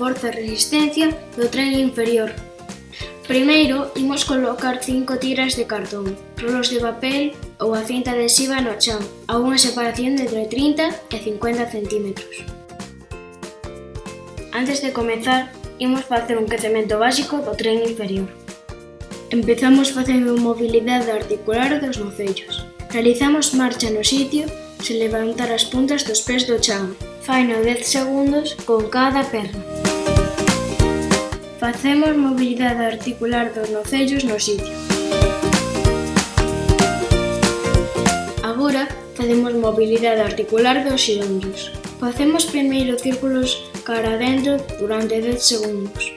forza e resistencia do tren inferior. Primeiro, imos colocar 5 tiras de cartón, rolos de papel ou a cinta adhesiva no chan, a unha separación de entre 30 e 50 centímetros. Antes de comezar, imos facer un quecemento básico do tren inferior. Empezamos facendo mobilidade articular dos nocellos. Realizamos marcha no sitio sen levantar as puntas dos pés do chan. Faino 10 segundos con cada perna. Facemos mobilidade articular dos nocellos no sitio. Agora facemos mobilidade articular dos xeonllos. Facemos primeiro círculos cara adentro durante 10 segundos.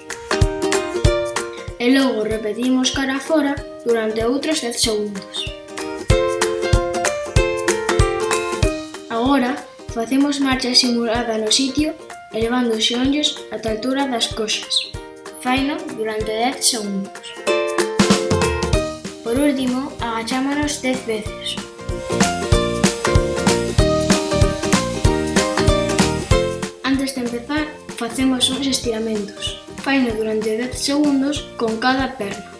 E logo repetimos cara fora durante outros 10 segundos. Agora facemos marcha simulada no sitio elevando os xeonllos ata a altura das coxas. Faino durante 10 segundos. Por último, agachámonos 10 veces. Antes de empezar, facemos uns estiramentos. Faino durante 10 segundos con cada perna.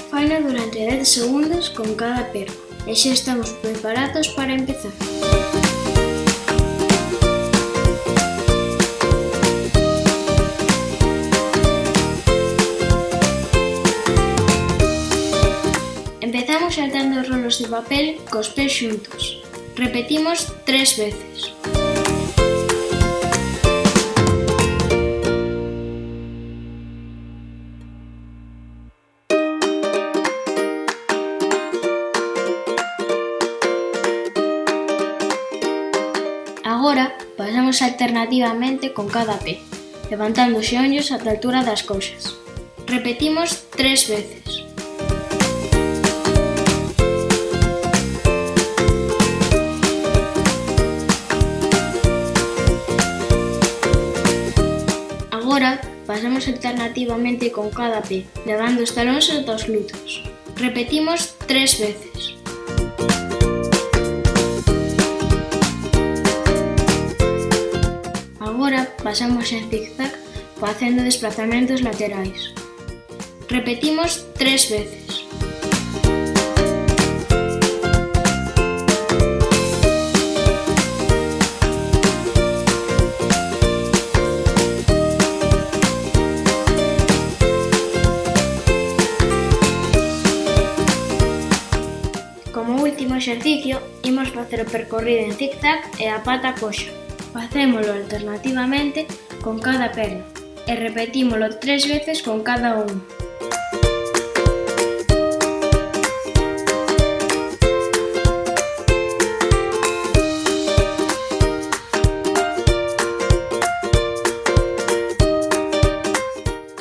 Faino durante 10 segundos con cada perna. E xa estamos preparados para empezar. Empezamos saltando os rolos de papel cos pés xuntos. Repetimos 3 veces. Agora pasamos alternativamente con cada pé, levantando os xeonllos ata a altura das coxas. Repetimos 3 veces. Agora pasamos alternativamente con cada pé, levando os talóns ata os glúteos. Repetimos 3 veces. Agora pasamos en zigzag facendo desplazamentos laterais. Repetimos 3 veces. Como último exercicio, imos facer o percorrido en zigzag e a pata coxa. Facémolo alternativamente con cada perna e repetímolo 3 veces con cada unha.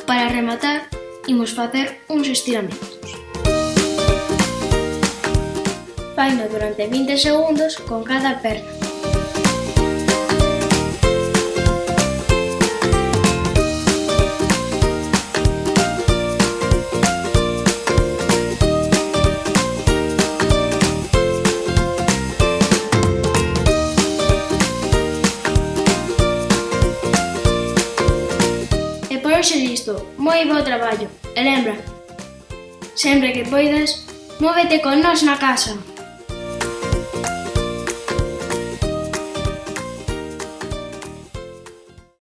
Para rematar, imos facer uns estiramentos. Faino durante 20 segundos con cada perna. E por hoxe listo, moi bo traballo. E lembra, sempre que poidas, móvete con nós na casa.